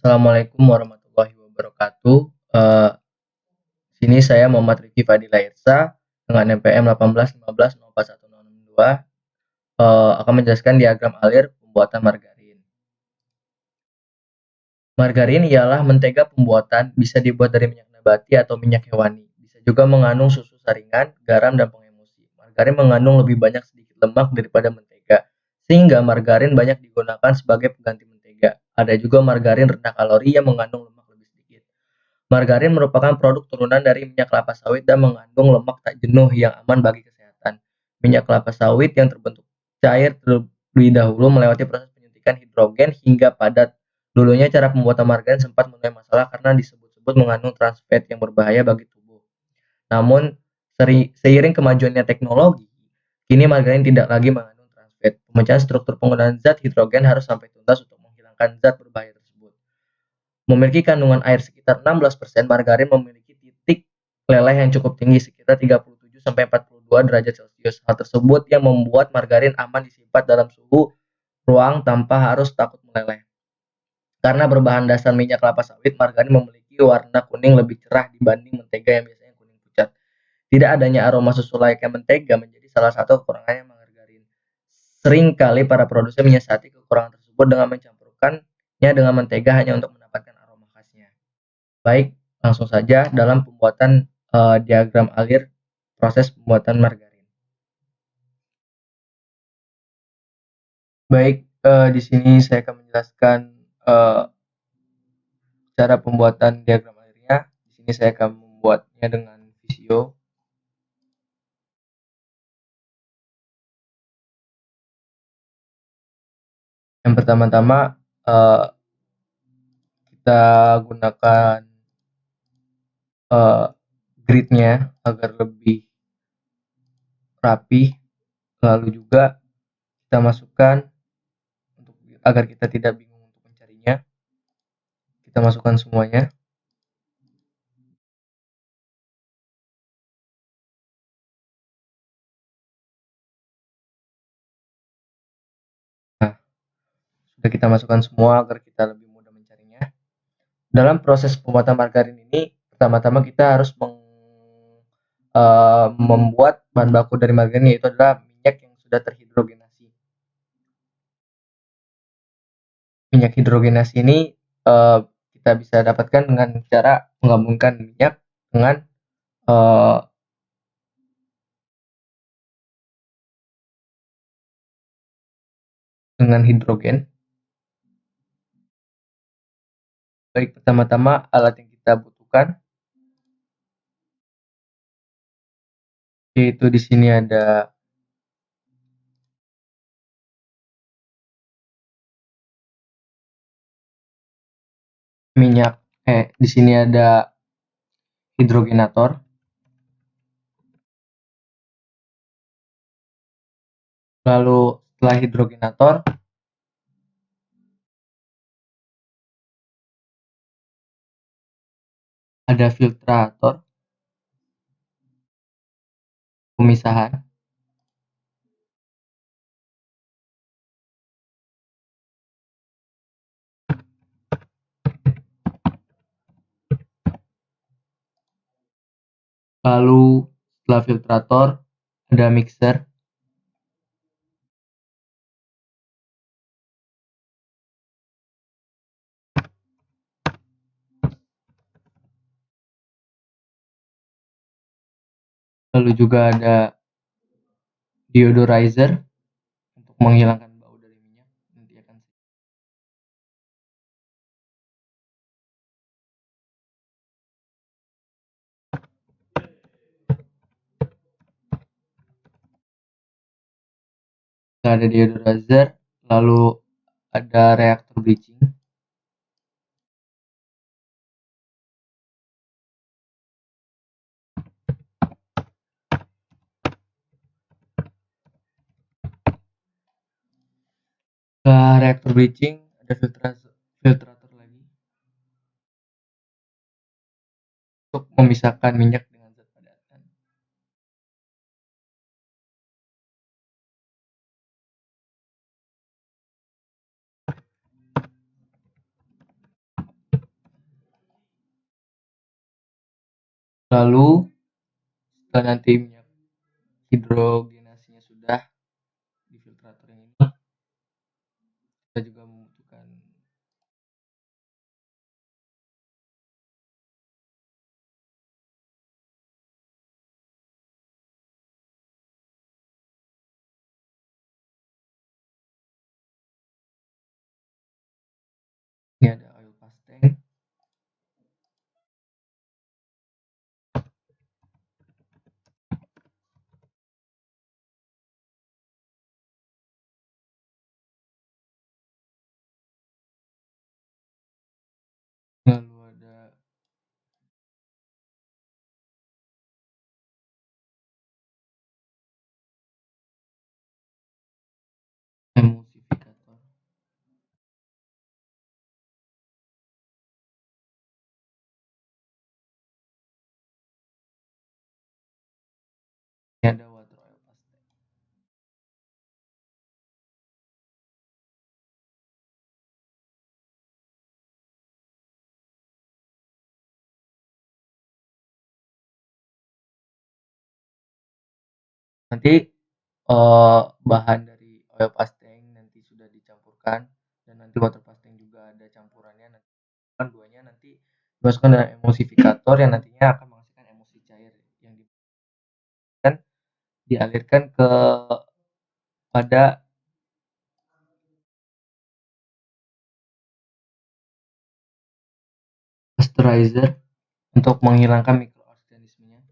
Assalamualaikum warahmatullahi wabarakatuh. Sini saya Muhammad Rifki Fadila Irsa dengan NPM 1815041062 akan menjelaskan diagram alir pembuatan margarin. Margarin ialah mentega pembuatan, bisa dibuat dari minyak nabati atau minyak hewani. Bisa juga mengandung susu saringan, garam, dan pengemulsi. Margarin mengandung lebih banyak sedikit lemak daripada mentega, sehingga margarin banyak digunakan sebagai pengganti mentega. Ada juga margarin rendah kalori yang mengandung lemak lebih sedikit. Margarin merupakan produk turunan dari minyak kelapa sawit dan mengandung lemak tak jenuh yang aman bagi kesehatan. Minyak kelapa sawit yang terbentuk cair terlebih dahulu melewati proses penyuntikan hidrogen hingga padat. Dulunya cara pembuatan margarin sempat menuai masalah karena disebut-sebut mengandung trans fat yang berbahaya bagi tubuh. Namun, seiring kemajuannya teknologi, kini margarin tidak lagi mengandung trans fat. Pemecahan struktur penggunaan zat hidrogen harus sampai tuntas untuk menghilangkan zat berbahaya tersebut. Memiliki kandungan air sekitar 16%, margarin memiliki titik leleh yang cukup tinggi, sekitar 37-42 derajat Celcius. Hal tersebut yang membuat margarin aman disimpan dalam suhu ruang tanpa harus takut meleleh. Karena berbahan dasar minyak kelapa sawit, margarin memiliki warna kuning lebih cerah dibanding mentega yang biasanya kuning pucat. Tidak adanya aroma susu layaknya mentega menjadi salah satu kekurangannya margarin. Seringkali para produsen menyiasati kekurangan tersebut dengan mencampurkannya dengan mentega hanya untuk mendapatkan aroma khasnya. Baik, langsung saja dalam pembuatan diagram alir proses pembuatan margarin. Baik, di sini saya akan menjelaskan cara pembuatan diagram alirnya. Di sini saya akan membuatnya dengan Visio. Yang pertama-tama kita gunakan gridnya agar lebih rapi. Lalu juga kita masukkan agar kita tidak bingung untuk mencarinya. Kita masukkan semuanya. Nah, sudah kita masukkan semua agar kita lebih mudah mencarinya. Dalam proses pembuatan margarin ini, pertama-tama kita harus membuat bahan baku dari margarin, yaitu adalah minyak yang sudah terhidrogenasi. Minyak hidrogenasi ini kita bisa dapatkan dengan cara menggabungkan minyak dengan hidrogen. Baik, pertama-tama alat yang kita butuhkan yaitu di sini ada di sini ada hidrogenator. Lalu setelah hidrogenator ada filtrator pemisahan. Lalu setelah filtrator ada mixer. Lalu juga ada deodorizer untuk menghilangkan bau dari minyak. Nanti akan ada deodorizer, lalu ada reaktor bleaching. Setelah reaktor bleaching ada filtrator lagi untuk memisahkan minyak dengan zat padatan. Lalu setelah nanti minyak hidrogenasinya sudah di filtrator yang ini, kita juga membutuhkan ini ada oil pass tank. Lalu ada emulsifikator. Ini ada water oil pass tank. Nanti bahan dari oil pass tank nanti sudah dicampurkan, dan nanti water pass tank juga ada campurannya, nanti duanya nanti dimasukkan dalam emulsifikator yang nantinya akan menghasilkan emulsi cair yang dialirkan ke pada pasteurizer untuk menghilangkan mikroorganismenya.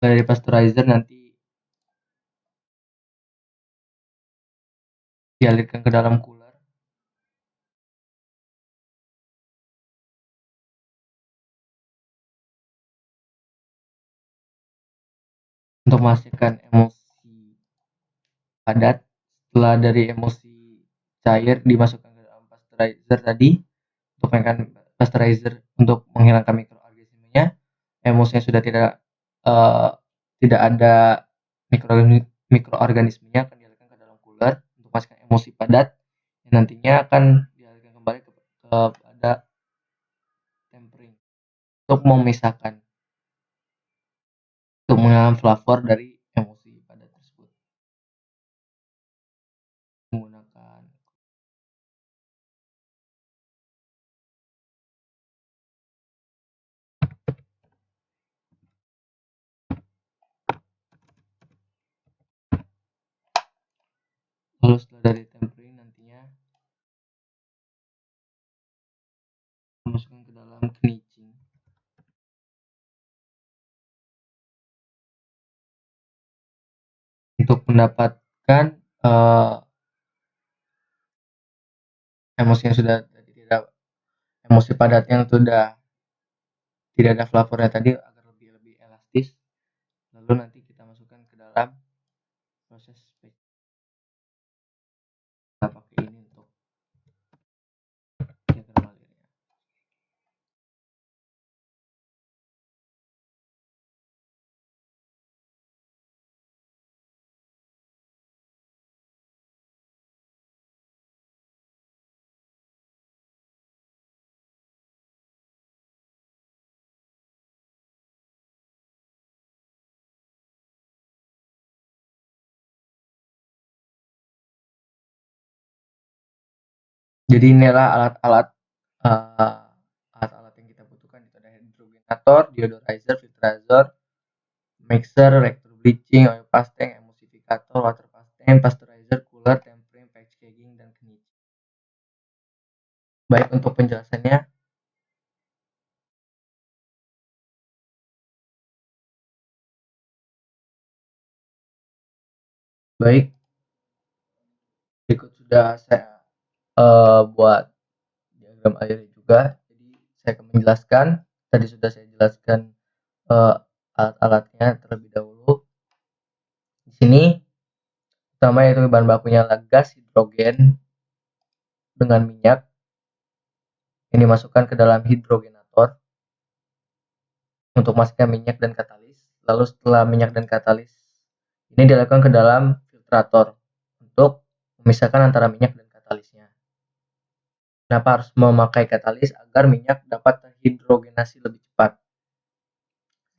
Dari pasteurizer nanti dialirkan ke dalam cooler untuk menghasilkan emulsi padat. Setelah dari emulsi cair dimasukkan ke dalam pasteurizer tadi untuk menghilangkan pasteurizer untuk menghilangkan mikroorganismenya, emulsinya sudah tidak ada mikroorganismenya, akan dialirkan ke dalam cooler untuk menghasilkan emulsi padat yang nantinya akan dialirkan kembali kepada tempering untuk memisahkan, untuk menghilangkan flavor dari emulsi padat tersebut menggunakan. Lalu setelah dari tempering nantinya masukkan ke dalam knicing untuk mendapatkan emosi yang sudah tidak, emosi padatnya yang sudah tidak ada flavornya tadi agar lebih elastis. Lalu nanti kita masukkan ke dalam proses kita pakai ini untuk jaga malaria. Jadi inilah alat-alat yang kita butuhkan. Itu ada hydrogenator, deodorizer, filtrator, mixer, reactor bleaching, oil pass tank, emulsifikator, water pass tank, pasteurizer, cooler, tempering, packaging, dan knicing. Baik, untuk penjelasannya, baik, berikut sudah saya buat diagram airnya juga. Jadi saya akan menjelaskan. Tadi sudah saya jelaskan alat-alatnya terlebih dahulu. Di sini pertama yaitu bahan bakunya adalah gas hidrogen dengan minyak yang dimasukkan ke dalam hidrogenator untuk masukkan minyak dan katalis. Lalu setelah minyak dan katalis ini dilakukan ke dalam filtrator untuk memisahkan antara minyak dan katalisnya. Kenapa harus memakai katalis? Agar minyak dapat terhidrogenasi lebih cepat.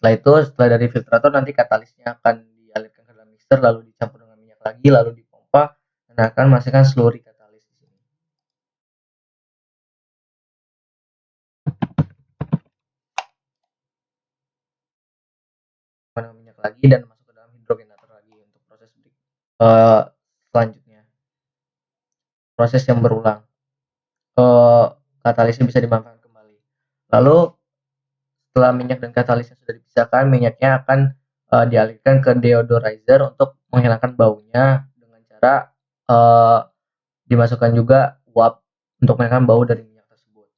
Setelah itu, setelah dari filtrator nanti katalisnya akan dialirkan ke dalam mixer, lalu dicampur dengan minyak lagi, lalu dipompa dan akan menghasilkan slurry katalis di sini. Minyak lagi dan masuk ke dalam hidrogenator lagi untuk proses selanjutnya. Proses yang berulang. Katalisnya bisa dimanfaatkan kembali. Lalu setelah minyak dan katalisnya sudah dipisahkan, minyaknya akan dialirkan ke deodorizer untuk menghilangkan baunya dengan cara dimasukkan juga uap untuk menghilangkan bau dari minyak tersebut.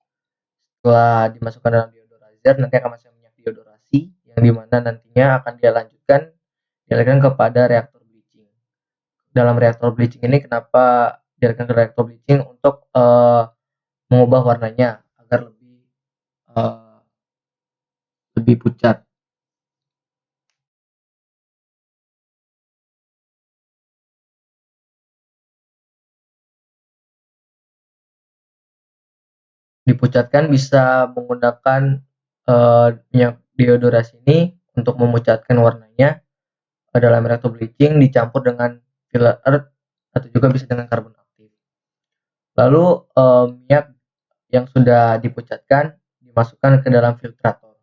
Setelah dimasukkan dalam deodorizer, nanti akan masuk minyak deodorasi yang dimana nantinya akan dialirkan kepada reaktor bleaching. Dalam reaktor bleaching ini kenapa dialirkan ke reaktor bleaching? Untuk mengubah warnanya agar lebih pucat. Dipucatkan bisa menggunakan minyak deodorasi ini untuk memucatkan warnanya dalam reaktor bleaching dicampur dengan filler earth atau juga bisa dengan karbon aktif. Lalu minyak yang sudah dipucatkan dimasukkan ke dalam filtrator.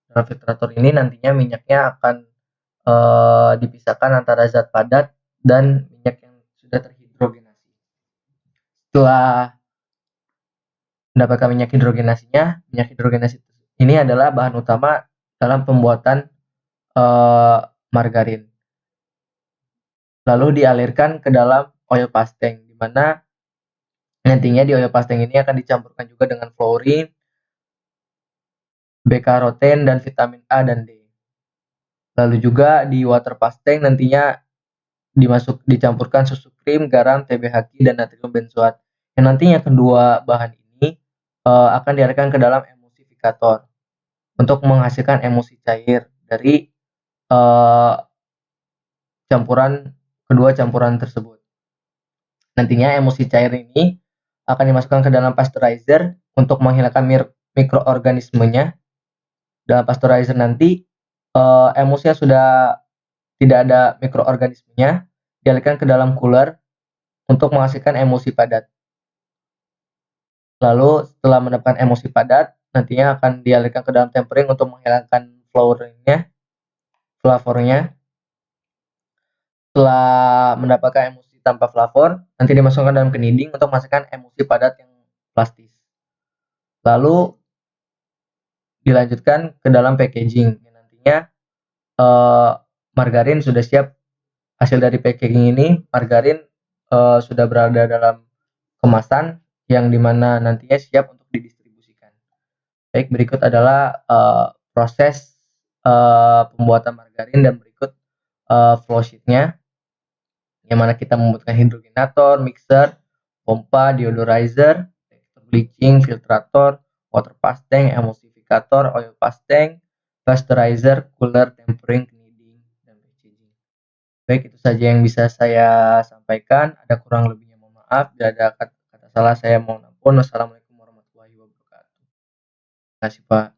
Dalam filtrator ini nantinya minyaknya akan dipisahkan antara zat padat dan minyak yang sudah terhidrogenasi. Setelah mendapatkan minyak hidrogenasi ini adalah bahan utama dalam pembuatan margarin. Lalu dialirkan ke dalam oil pasteng, di mana nantinya di oil pasteng ini akan dicampurkan juga dengan fluorin, beta-karoten, dan vitamin A dan D. Lalu juga di water pasteng nantinya dicampurkan susu krim, garam, TBHQ, dan natrium benzoat. Yang nantinya kedua bahan ini akan dialirkan ke dalam emulsifikator untuk menghasilkan emulsi cair dari kedua campuran tersebut. Nantinya emulsi cair ini akan dimasukkan ke dalam pasteurizer untuk menghilangkan mikroorganismenya. Dalam pasteurizer nanti emulsinya sudah tidak ada mikroorganismenya, dialirkan ke dalam cooler untuk menghasilkan emulsi padat. Lalu setelah mendapatkan emulsi padat, nantinya akan dialirkan ke dalam tempering untuk menghilangkan flavornya. Setelah mendapatkan emulsi tanpa flavor, nanti dimasukkan dalam kneading untuk menghasilkan emulsi padat yang plastis. Lalu dilanjutkan ke dalam packaging. Nantinya margarin sudah siap. Hasil dari packaging ini, margarin sudah berada dalam kemasan yang dimana nantinya siap untuk didistribusikan. Baik, berikut adalah proses pembuatan margarin dan berikut flowsheetnya, yang mana kita membutuhkan hidrogenator, mixer, pompa, deodorizer, bleaching, filtrator, water pasteng, emulsifikator, oil pasteng, pasteurizer, cooler, tempering, kneading, dan packaging. Baik, itu saja yang bisa saya sampaikan. Ada kurang lebihnya mohon maaf. Bila ada kata salah saya mohon ampun. Wassalamualaikum warahmatullahi wabarakatuh. Terima kasih Pak.